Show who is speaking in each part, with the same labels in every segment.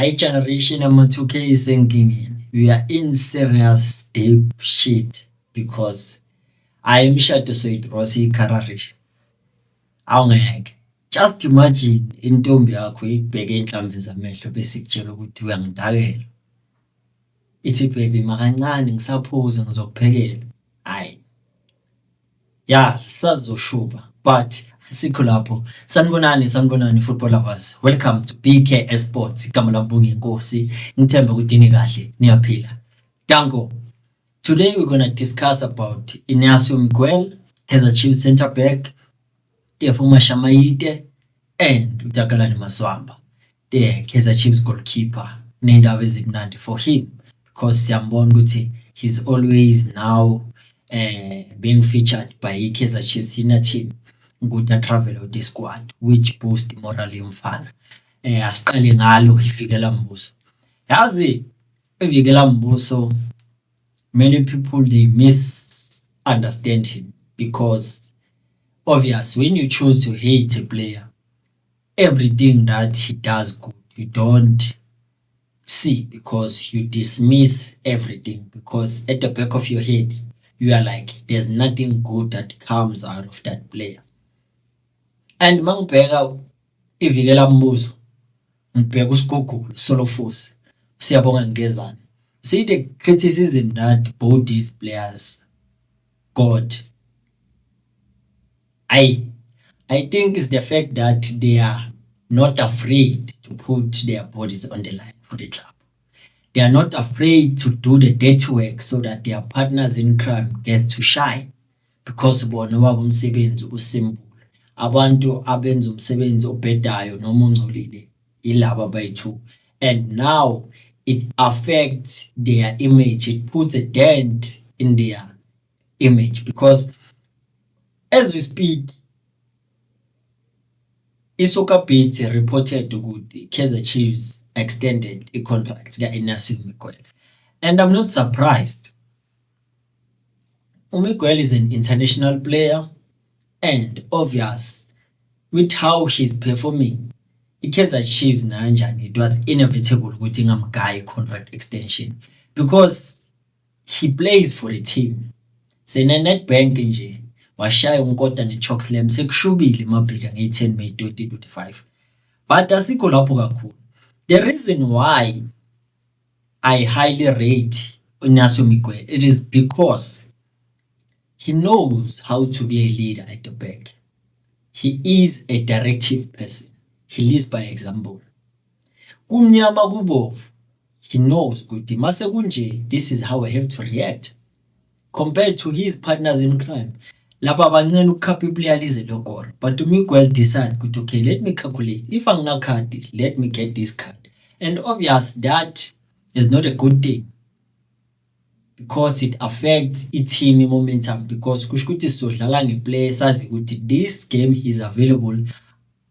Speaker 1: Generation ama-2K isenkingeni. We are in serious deep shit because imishado soyidrosa ikhararish. Awungeke. Just imagine intombi yakho ikubheke inhlamvu zamehlo bese ikutshela ukuthi uyangidakela. Ithi baby makancane ngisaphuza ngizokuphekela. Hayi. Yeah, sazoshuba but sikho lapho. Sanibonani football lovers. Welcome to BK Sports. Igama lami Nkosi. Ngithemba ukuthi ni kahle, niyaphila. Danko. Today we're going to discuss about Inacio Miguel, Kaizer Chiefs center back, Tefuma Shamaite, and Utakalani Maswamba, the Kaizer Chiefs goalkeeper. Nendaba ezimnandi for him because siyambona ukuthi he's always now being featured by Kaizer Chiefs senior team ukuthi travel with the squad, which boost morale yomfana. Asiqale ngalo ivikela Mbuso. Yazi ivikela Mbuso, many people they misunderstand him because obvious when you choose to hate a player, everything that he does good you don't see because you dismiss everything because at the back of your head you are like there's nothing good that comes out of that player. And mangibheka ivikela Mbuso, ngibheka uSigugu Solofosi, siyabonga ngezana. See the criticism that both these players got. I think it's the fact that they are not afraid to put their bodies on the line for the club. They are not afraid to do the dirty work so that their partners in crime gets to shine because bona wabo umsebenzi usimple. Abantu abenza umsebenzi obhedayo noma ongcolile ilaba bayithu. And now it affects their image. It puts a dent in their image because as we speak, iSoccer Beat reported ukuthi Kaizer Chiefs extended a contract to Inacio Miguel. And I'm not surprised. Miguel is an international player and obvious with how he's performing. Kaizer Chiefs nanjani it was inevitable ukuthi ngamgaya contract extension because he plays for the team. Sena Nedbank nje washaya unkota neChalk Slam sekushubile mabhida nge-10 May 2025. But asikho lapho kakhulu. The reason why I highly rate Inacio Miguel, it is because he knows how to be a leader at the back. He is a directive person. He leads by example. Kumnyama kubovu, he knows ukuthi mase kunje, this is how I have to react. Compared to his partners in crime, lapha abancane ukukhapha iplayer lize lokora. But Miguel decide ukuthi okay, let me calculate. If angina card, let me get this card. And obvious that is not a good thing because it affects team momentum because kusho ukuthi sizodlala ngeplayer sazi ukuthi this game is available,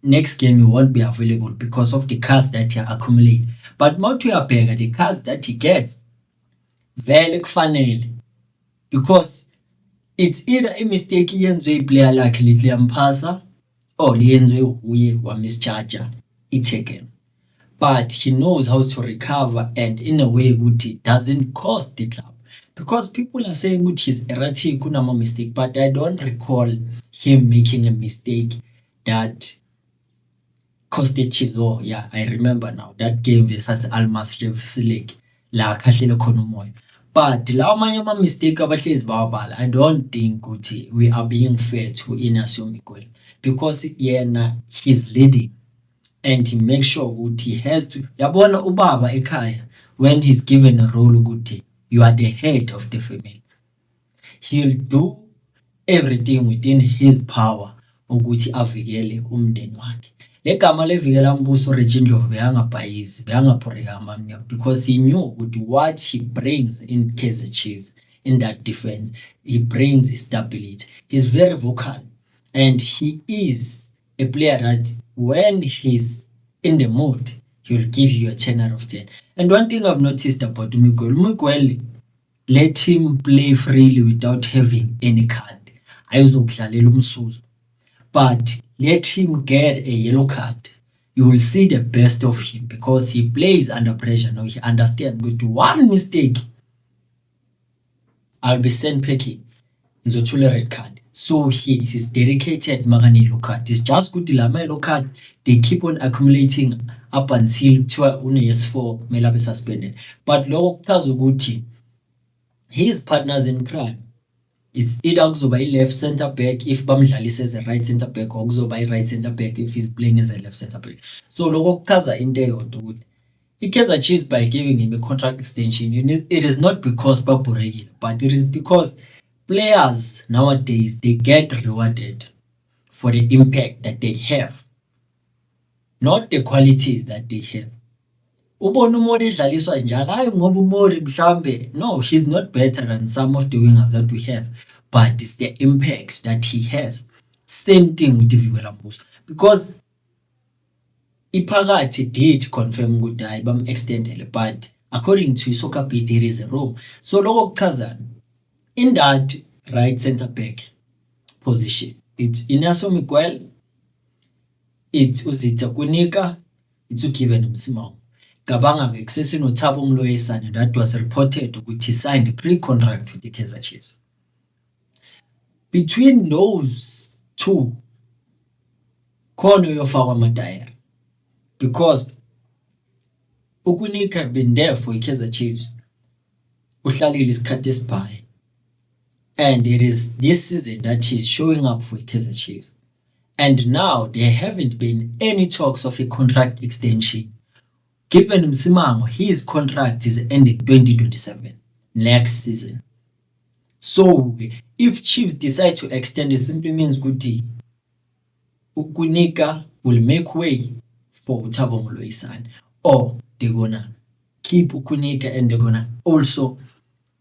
Speaker 1: next game you won't be available because of the cards that you accumulate. But mawuthi uyabheka the cards that he gets vele kufanele because it's either a mistake yenziwe iplayer lakhe lithi liyamphasa or liyenziwe uye wa mischarger itaken. But he knows how to recover and in a way ukuthi it doesn't cost the club because people are saying ukuthi he's erratic kunama mistake, but I don't recall him making a mistake that cost the Chiefs. Oh yeah, I remember now that game versus Al Masry la khahlele khona umoya. But la amanye ama mistake abahlezi bawabala, I don't think ukuthi we are being fair to Inacio Miguel because yena he's leading and he makes sure ukuthi he has to yabona ubaba ekhaya when he's given a role ukuthi you are the head of the family, he'll do everything within his power ukuthi avikele umndeni wakhe. Legama levikela Mbuso Reggie Ndlovu beyangabhayizi beyangaphoreka amamnyama because he knew what he brings in Kaizer Chiefs in that defense. He brings stability. He's very vocal and he is a player that when he's in the mood he will give you a 10 out of 10. And one thing I've noticed about Miguel, let him play freely without having any card. Ayizokudlalela umsuzo. But let him get a yellow card. you will see the best of him because he plays under pressure. Now he understands with one mistake, I'll be sent packing. Ngizothula red card. So he is dedicated makane yellow card. It's just good lama yellow card. They keep on accumulating up until kuthiwa une yes4 kumele abe suspended. But lokho kuchaza ukuthi his partners in crime, it's either kuzoba i-left centre back if bamdlalise as a right centre back or kuzoba i-right centre back if he's playing as a left centre back. So lokho kuchaza into eyodwa ukuthi i-Kaizer Chiefs, by giving him a contract extension, it is not because babhurekile, but it is because players nowadays, they get rewarded for the impact that they have, not the qualities that they have. Ubona uMori edlaliswa njalo, hayi ngoba uMori mhlambe, no, he's not better than some of the wingers that we have, but it's the impact that he has. Same thing with Vikwela Mbuso, because iphakathi did confirm ukuthi hayi bam-extendele, but according to iSoccer Beat, there is a room. So lokho kuchazana, in that right centre back position, it's Inaso Miguel, it's Uzita Kunika, it's uGiven Msimang. Cabanga kusesino Thabo Mloyisane that was reported ukuthi he signed a pre-contract with the Kaizer Chiefs. Between those two, khona uyofakwa amatayera, because uKunika been there for iKaizer Chiefs, uhlalile isikhathi esibhayi, and it is this season that he's showing up for Kaizer Chiefs. And now there haven't been any talks of a contract extension. Given Msimango, his contract is ending 2027, next season. So if Chiefs decide to extend, it simply means Guti Ukunika will make way for Thabo Mloyisane, or they're gonna keep Ukunika and they're gonna also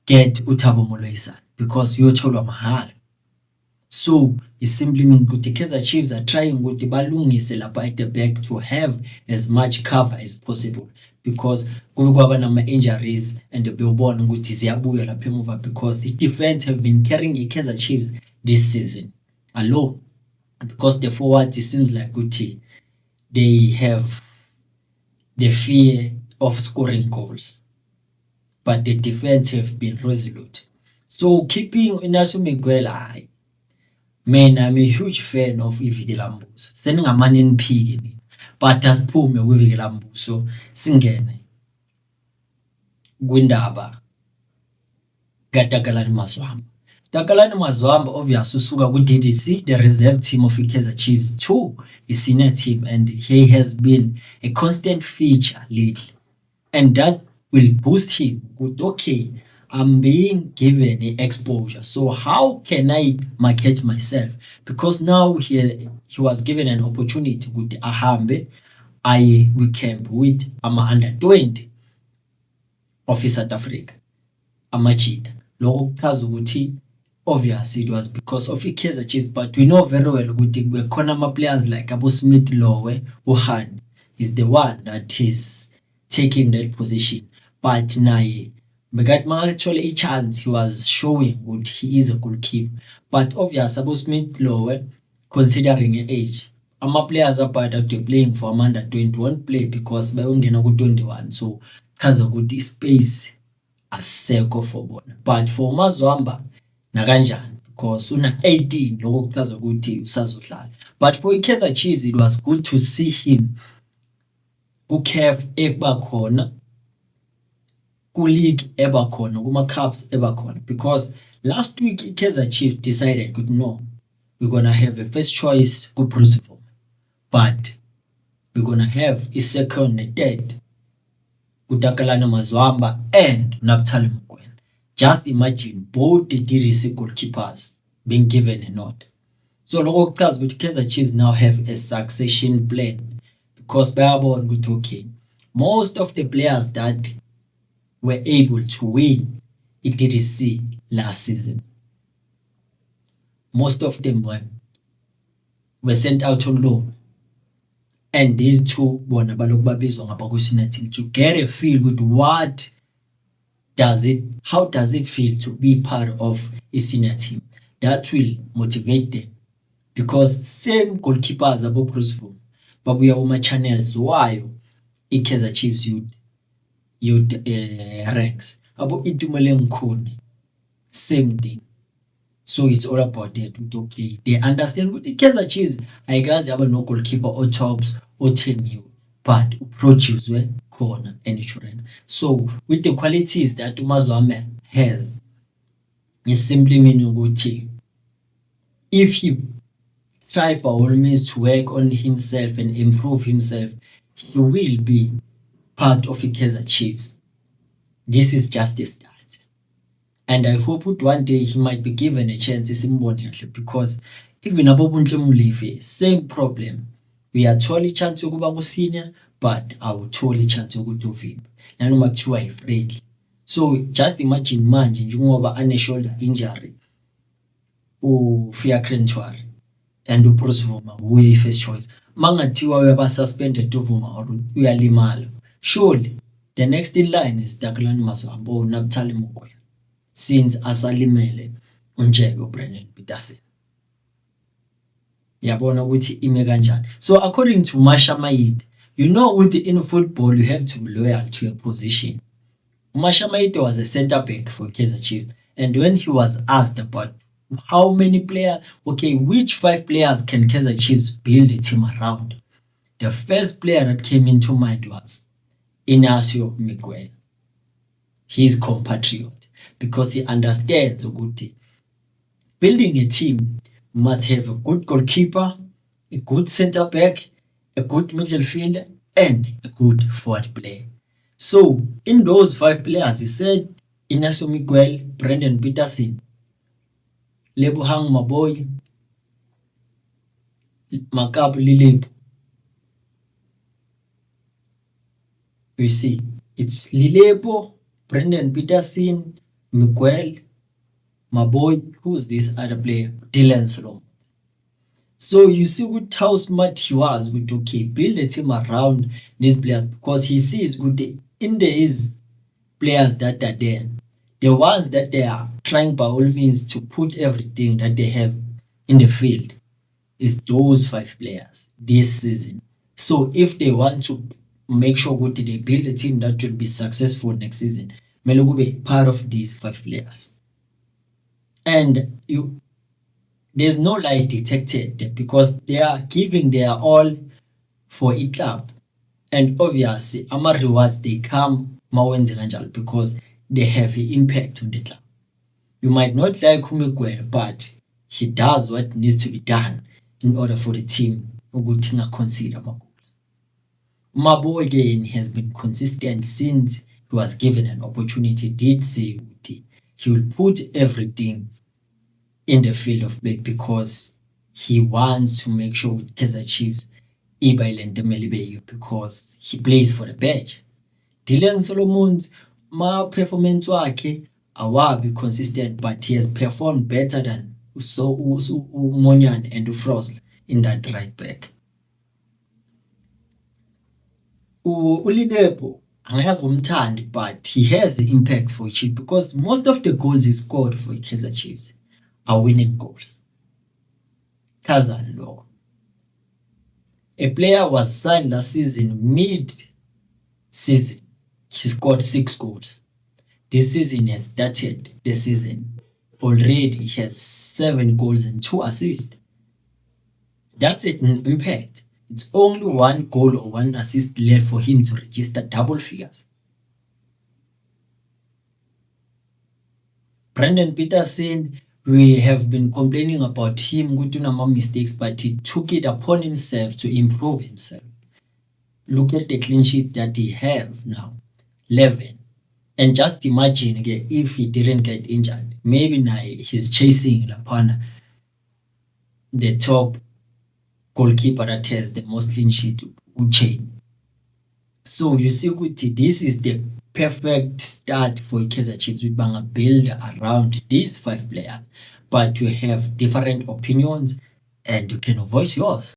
Speaker 1: get Thabo Mloyisane because you're tholwa mahalo. So it simply means ukuthi Kaizer Chiefs are trying ukuthi balungise lapha at the back to have as much cover as possible, because kube kwaba nama injuries and bewubona ukuthi ziyabuya lapha emuva, because the defense have been carrying iKaizer Chiefs this season alone, because the forward, it seems like ukuthi they have the fear of scoring goals, but the defense have been resolute. So keeping Inaso Miguel, man, I'm a huge fan of Ivikela Mbuso. Seningamane niphike mina, but asiphume kuVikela Mbuso singene kwindaba kaTakalani Mazwamba. Takalani Mazwamba obviously usuka ku-DDC, the reserve team of iKaizer Chiefs, to a senior team, and he has been a constant feature lately, and that will boost him with, okay, I'm being given exposure, so how can I market myself? Because now he was given an opportunity with ahambe we camp with under 20 of South Africa, amachita. Lokho kuchaza ukuthi obviously it was because of iKaizer Chiefs, but we know very well ukuthi bekhona ama players like Abo Smith Lowe, uHan is the one that is taking that position, but naye begat actually a chance, he was showing what he is a goalkeeper. But obviously Abo Smith Lowe, considering the age, ama players apart that they're playing for under 21 play because bayongena ku 21, so chaza ukuthi space asekho for bona. But for Mazwamba nakanjani, because una 18, lokho kuchaza ukuthi usazodlala. But for iKaizer Chiefs, it was good to see him ku CAF ebakhona, ku league ebakhona, kuma cups ebakhona, because last week iKaizer Chiefs decided good, no, we're gonna have a first choice ku Bruce Vuma, but we're gonna have a second and third ku Takalani Mazwamba and Naphthali Mokoena. Just imagine both the DDC goalkeepers being given a nod. So lokho kuchaza ukuthi Kaizer Chiefs now have a succession plan, because bayabona ukuthi okay, most of the players that were able to win i-DDC last season, most of them were sent out on loan, and these two bona balokhu babizwa ngaba team to get a feel with how does it feel to be part of a senior team. That will motivate them, because same goalkeepers Abo Bruce Vuma, babuya kuma-channels wayo i-Kaizer Chiefs youth ranks. Abo Itumeleng Khune, same thing. So it's all about that. Okay, they understand ukuthi i-Kaizer Chiefs ayikaze yaba no-goalkeeper o-tops othembiwe, but uproduce khona eNigeria. So with the qualities that uMazwame has, is simply meaning ukuthi if he try by all means to work on himself and improve himself, he will be part of i-Kaizer Chiefs. This is just a start. And I hope that one day he might be given a chance because even abobuntle Mulife, same problem. We are totally chance yokuba senior, but our totally chance yokutuvimba. Nanoma kuthiwa friendly. So just imagine manje njengoba ane shoulder injury. Ufia Krentwari and uBruce Vuma uyi first choice. Mangathiwa uyaba suspended uVuma or uyalimala. Surely the next in line is Daklani Mazwambe or Naphthali Mokoena, since asalimele uNjebe uBrandon Peterson. Yabona ukuthi ime kanjani. So according to Masha Maite, you know with in football you have to be loyal to your position. Masha Maite was a center back for Kaizer Chiefs, and when he was asked about how many players, which 5 players can Kaizer Chiefs build a team around, the first player that came into mind was Inacio Miguel, his compatriot, because he understands ukuthi building a team must have a good goalkeeper, a good center back, a good midfielder, and a good forward player. So in those 5 players, he said Inacio Miguel, Brandon Peterson, Lebohang Maboy, Makabu Lilebo. You see, it's Lilebo, Brandon Peterson, Miguel, Maboy. Who's this other player? Dylan Solomon. So you see what how smart he was with build a team around these players, because he sees in these players that are there, the ones that they are trying by all means to put everything that they have in the field is those 5 players this season. So if they want to make sure they build a team that will be successful next season, Mele be part of these 5 players. And there's no lie detected because they are giving their all for a club. And obviously, ama rewards they come mawenze kanjalo because they have an impact on the club. You might not like Humegwele, but he does what needs to be done in order for the team to consider more goals. Maboy again has been consistent since he was given an opportunity. Did say he will put everything in the field of play because he wants to make sure with Kaizer Chiefs because he plays for the badge. Dylan Solomon's performance wakhe awabi consistent, but he has performed better than Monyane and Ufrost in that right back. Ulilebo angeke but he has the impact for Chiefs because most of the goals he scored for Kaizer Chiefs are winning goals. Kazan Law. A player was signed last season, mid-season. He scored 6 goals. This season has started the season. Already he has 7 goals and 2 assists. That's an impact. It's only 1 goal or 1 assist left for him to register double figures. Brandon Peterson, we have been complaining about him doing more mistakes, but he took it upon himself to improve himself. Look at the clean sheet that he have now, 11. And just imagine again, if he didn't get injured, maybe now he's chasing upon the top goalkeeper that has the most clean sheet chain. So you see, this is the perfect start for Kaizer Chiefs. We bang build around these 5 players, but you have different opinions and you can voice yours.